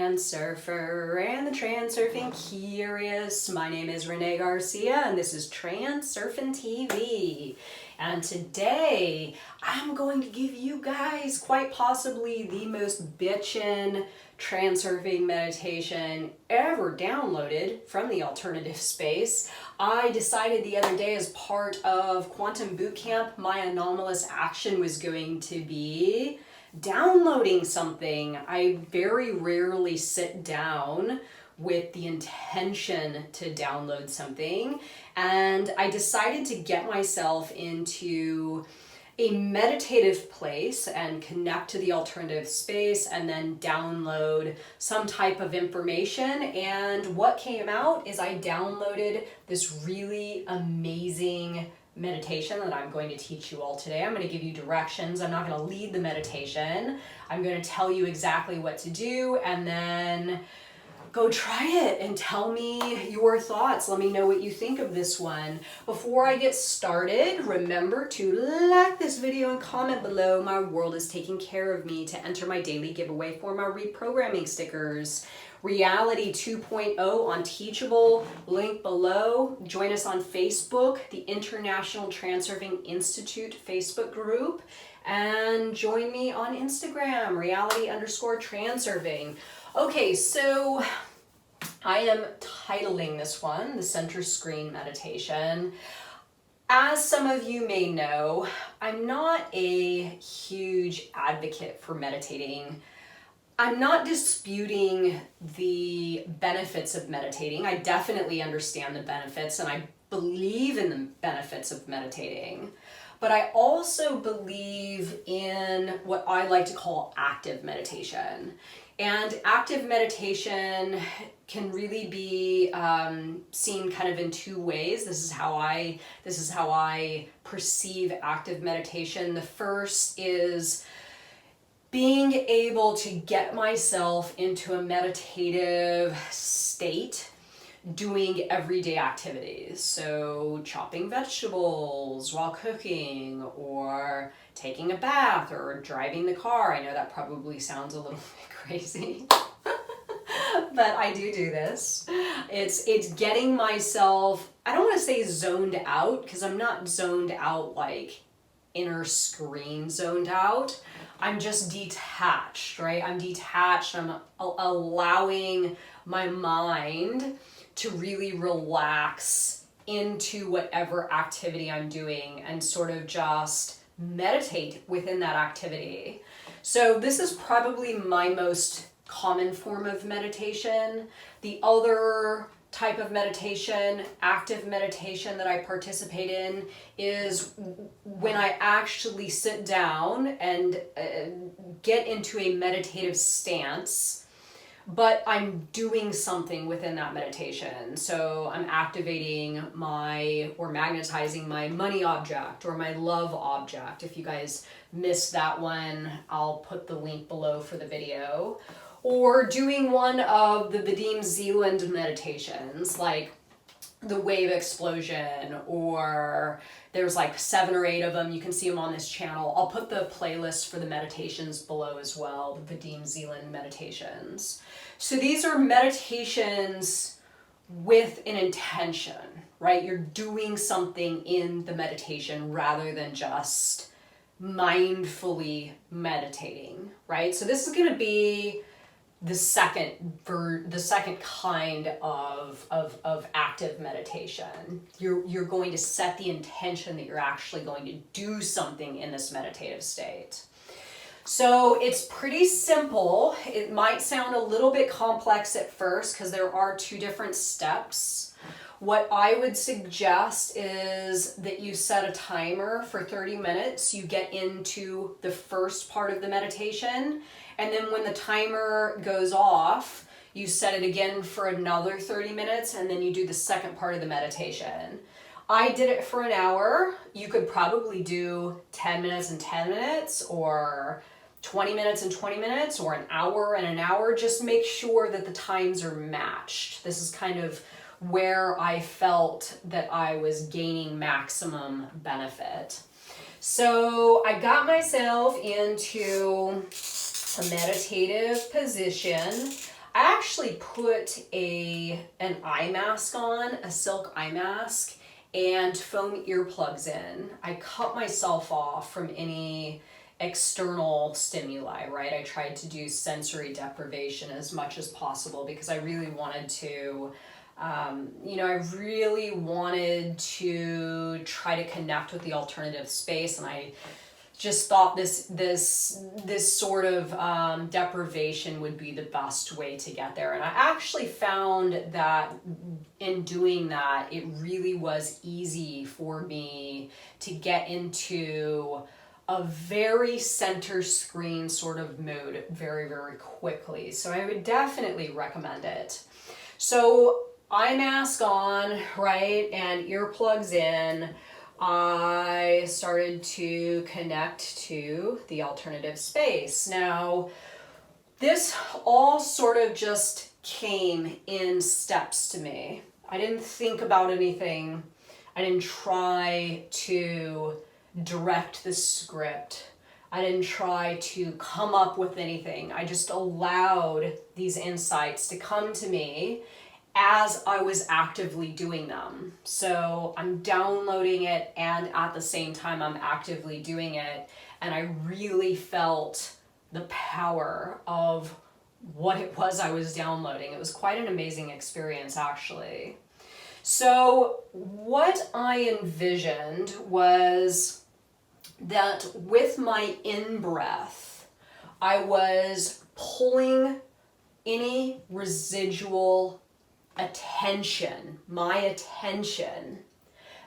Transurfer and the Transurfing curious. My name is Renee Garcia and this is TransurfingTV. And today I'm going to give you guys quite possibly the most bitchin' transurfing meditation ever downloaded from the alternative space. I decided the other day as part of Quantum Bootcamp, my anomalous action was going to be downloading something. I very rarely sit down with the intention to download something, and I decided to get myself into a meditative place and connect to the alternative space and then download some type of information. And what came out is I downloaded this really amazing meditation that I'm going to teach you all today. I'm going to give you directions. I'm not going to lead the meditation. I'm going to tell you exactly what to do, and then go try it and tell me your thoughts. Let me know what you think of this one. Before I get started, remember to like this video and comment below. My world is taking care of me to enter my daily giveaway for my reprogramming stickers. Reality 2.0 on Teachable, link below. Join us on Facebook, the International Transurfing Institute Facebook group, and join me on Instagram, reality_transurfing. Okay, so I am titling this one, the Center Screen Meditation. As some of you may know, I'm not a huge advocate for meditating. I'm not disputing the benefits of meditating. I definitely understand the benefits and I believe in the benefits of meditating. But I also believe in what I like to call active meditation. And active meditation can really be seen kind of in two ways. This is how I perceive active meditation. The first is being able to get myself into a meditative state doing everyday activities. So chopping vegetables while cooking, or taking a bath, or driving the car. I know that probably sounds a little bit crazy, but I do this. It's getting myself, I don't want to say zoned out, because I'm not zoned out like inner screen zoned out. I'm just detached, right? I'm detached. I'm allowing my mind to really relax into whatever activity I'm doing and sort of just meditate within that activity. So this is probably my most common form of meditation. The other type of meditation, active meditation, that I participate in is when I actually sit down and get into a meditative stance, but I'm doing something within that meditation. So I'm activating or magnetizing my money object or my love object. If you guys missed that one, I'll put the link below for the video. Or doing one of the Vadim Zeland meditations, like the wave explosion, or there's like 7 or 8 of them. You can see them on this channel. I'll put the playlist for the meditations below as well, the Vadim Zeland meditations. So these are meditations with an intention, right? You're doing something in the meditation rather than just mindfully meditating, right? So this is going to be the second kind of active meditation. You're going to set the intention that you're actually going to do something in this meditative state. So it's pretty simple. It might sound a little bit complex at first because there are 2 different steps. What I would suggest is that you set a timer for 30 minutes. You get into the first part of the meditation, and then when the timer goes off, you set it again for another 30 minutes, and then you do the second part of the meditation. I did it for an hour. You could probably do 10 minutes and 10 minutes, or 20 minutes and 20 minutes, or an hour and an hour. Just make sure that the times are matched. This is kind of where I felt that I was gaining maximum benefit. So I got myself into a meditative position. I actually put an eye mask on, a silk eye mask, and foam earplugs in. I cut myself off from any external stimuli, right? I tried to do sensory deprivation as much as possible because I really wanted to, I really wanted to try to connect with the alternative space, and I just thought this sort of deprivation would be the best way to get there. And I actually found that in doing that, it really was easy for me to get into a very center screen sort of mode very, very quickly. So I would definitely recommend it. So eye mask on, right, and earplugs in. I started to connect to the alternative space. Now, this all sort of just came in steps to me. I didn't think about anything. I didn't try to direct the script. I didn't try to come up with anything. I just allowed these insights to come to me as I was actively doing them. So I'm downloading it, and at the same time I'm actively doing it, and I really felt the power of what it was I was downloading. It was quite an amazing experience, actually. So what I envisioned was that with my in-breath, I was pulling any residual attention, my attention,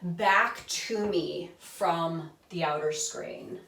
back to me from the outer screen.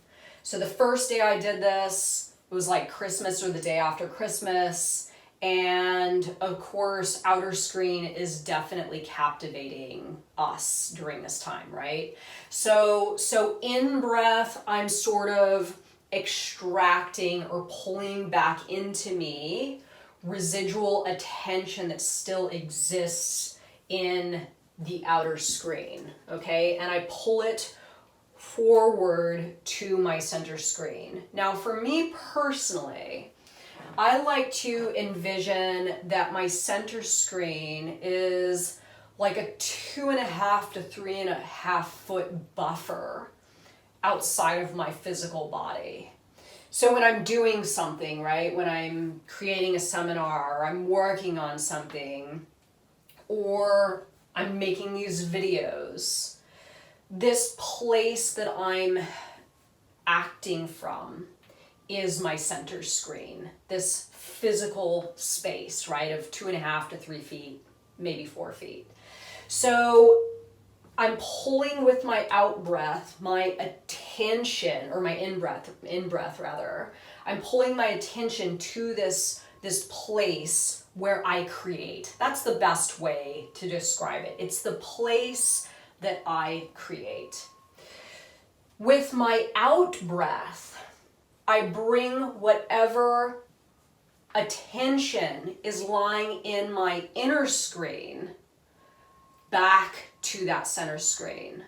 So the first day I did this, it was like Christmas or the day after Christmas, and of course outer screen is definitely captivating us during this time, right? So in breath, I'm sort of extracting or pulling back into me residual attention that still exists in the outer screen, okay? And I pull it forward to my center screen. Now, for me personally, I like to envision that my center screen is like a 2.5 to 3.5 foot buffer outside of my physical body. So when I'm doing something, right, when I'm creating a seminar, or I'm working on something, or I'm making these videos, this place that I'm acting from is my center screen, this physical space, right, of 2.5 to 3 feet, maybe 4 feet. So I'm pulling with my out breath, my attention, or my in breath rather. I'm pulling my attention to this place where I create. That's the best way to describe it. It's the place that I create. With my out breath, I bring whatever attention is lying in my inner screen back to that center screen.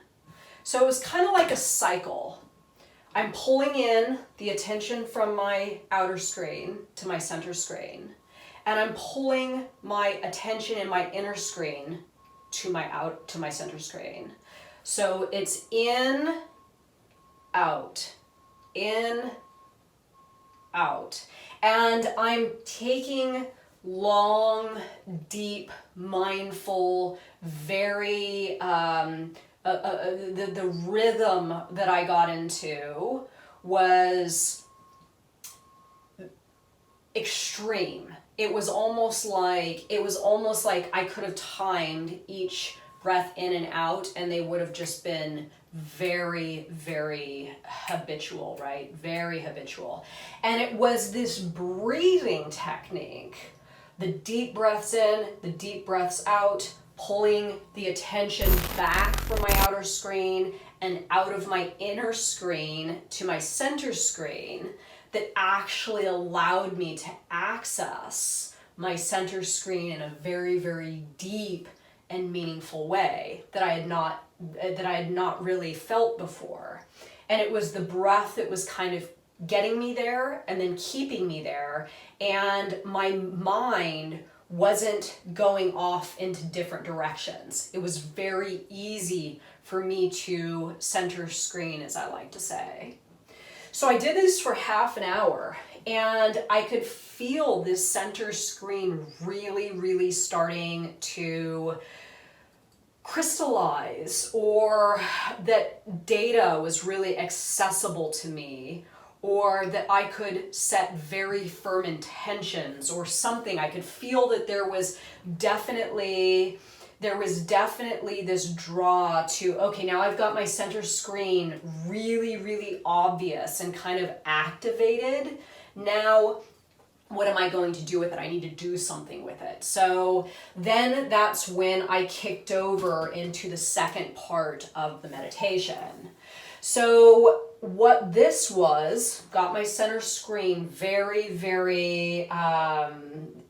So it was kind of like a cycle. I'm pulling in the attention from my outer screen to my center screen, and I'm pulling my attention in my inner screen to my center screen. So it's in, out, and I'm taking long, deep, mindful, very, the rhythm that I got into was extreme. It was almost like I could have timed each breath in and out, and they would have just been very, very habitual, right? Very habitual. And it was this breathing technique. The deep breaths in, the deep breaths out, pulling the attention back from my outer screen and out of my inner screen to my center screen that actually allowed me to access my center screen in a very, very deep and meaningful way that I had not really felt before. And it was the breath that was kind of getting me there and then keeping me there. And my mind wasn't going off into different directions. It was very easy for me to center screen, as I like to say. So I did this for half an hour, and I could feel this center screen really, really starting to crystallize, or that data was really accessible to me, or that I could set very firm intentions or something. I could feel that there was definitely this draw to, okay, now I've got my center screen really, really obvious and kind of activated. Now, what am I going to do with it? I need to do something with it. So then that's when I kicked over into the second part of the meditation. So what this was, got my center screen very, very,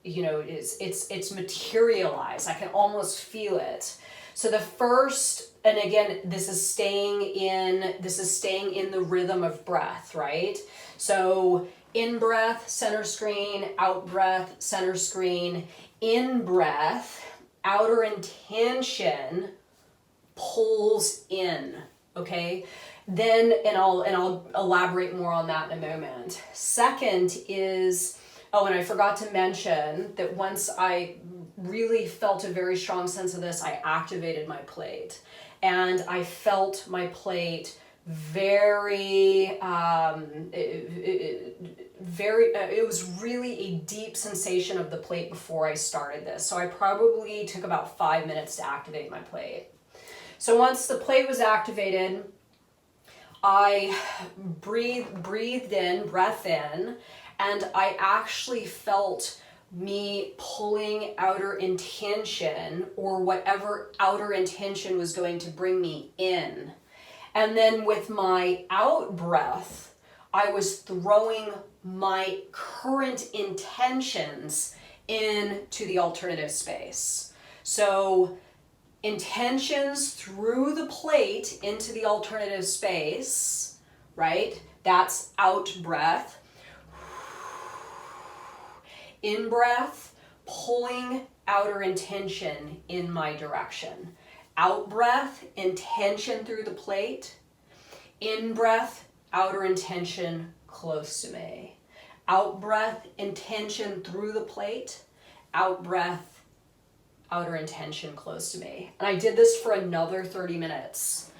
it's materialized. I can almost feel it. So the first, and again, this is staying in the rhythm of breath, right? So in breath, center screen, out breath, center screen, in breath, outer intention pulls in, okay? Then, and I'll elaborate more on that in a moment. Second is, and I forgot to mention that once I really felt a very strong sense of this, I activated my plate. And I felt my plate very, it was really a deep sensation of the plate before I started this. So I probably took about 5 minutes to activate my plate. So once the plate was activated, I breathed in, breath in, and I actually felt me pulling outer intention, or whatever outer intention was going to bring me in. And then with my out breath, I was throwing my current intentions into the alternative space. So intentions through the plate into the alternative space, right? That's out breath. In breath, pulling outer intention in my direction. Out breath, intention through the plate. In breath, outer intention close to me. Out breath, intention through the plate. Out breath, outer intention close to me. And I did this for another 30 minutes.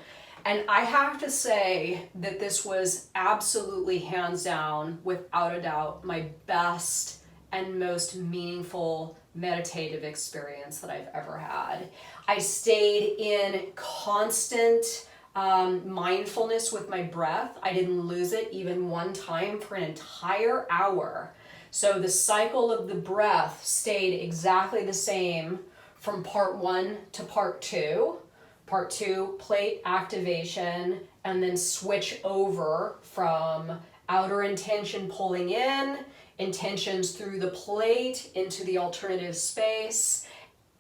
And I have to say that this was absolutely, hands down, without a doubt, my best and most meaningful meditative experience that I've ever had. I stayed in constant mindfulness with my breath. I didn't lose it even one time for an entire hour. So the cycle of the breath stayed exactly the same from part 1 to part 2. Part 2, plate activation, and then switch over from outer intention pulling in, intentions through the plate into the alternative space,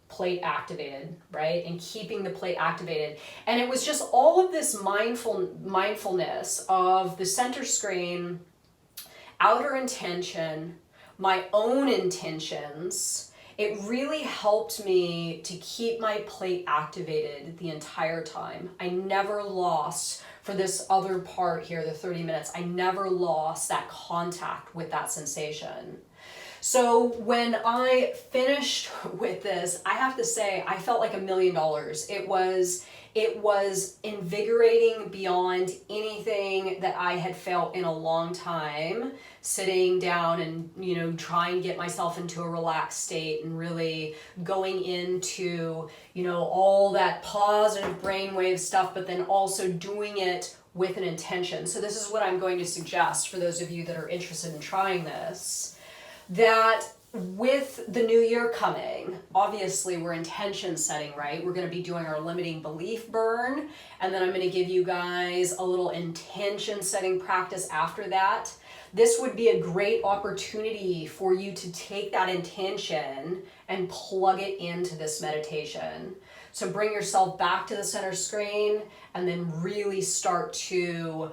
plate activated, right? And keeping the plate activated. And it was just all of this mindfulness of the center screen, outer intention, my own intentions. It really helped me to keep my plate activated the entire time. I never lost, for this other part here, the 30 minutes, I never lost that contact with that sensation. So when I finished with this, I have to say, I felt like $1 million. It was invigorating beyond anything that I had felt in a long time, sitting down and, trying to get myself into a relaxed state and really going into, all that positive brainwave stuff, but then also doing it with an intention. So this is what I'm going to suggest for those of you that are interested in trying this, that with the new year coming, obviously we're intention setting, right? We're going to be doing our limiting belief burn, and then I'm going to give you guys a little intention setting practice after that. This would be a great opportunity for you to take that intention and plug it into this meditation. So bring yourself back to the center screen and then really start to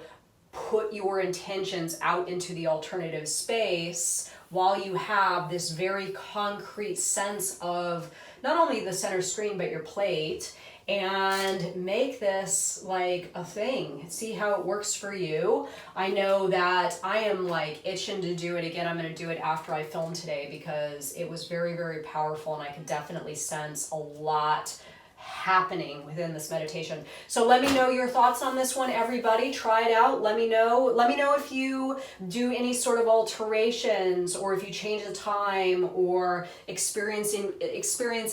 put your intentions out into the alternative space while you have this very concrete sense of not only the center screen but your plate, and make this like a thing. See how it works for you. I know that I am like itching to do it again. I'm going to do it after I film today because it was very, very powerful, and I could definitely sense a lot happening within this meditation. So let me know your thoughts on this one, everybody. Try it out. Let me know if you do any sort of alterations, or if you change the time, or experience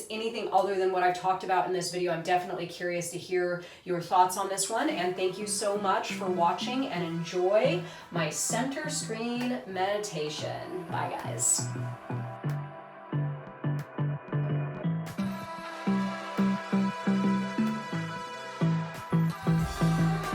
anything other than what I've talked about in this video. I'm definitely curious to hear your thoughts on this one, and thank you so much for watching, and enjoy my center screen meditation. Bye guys.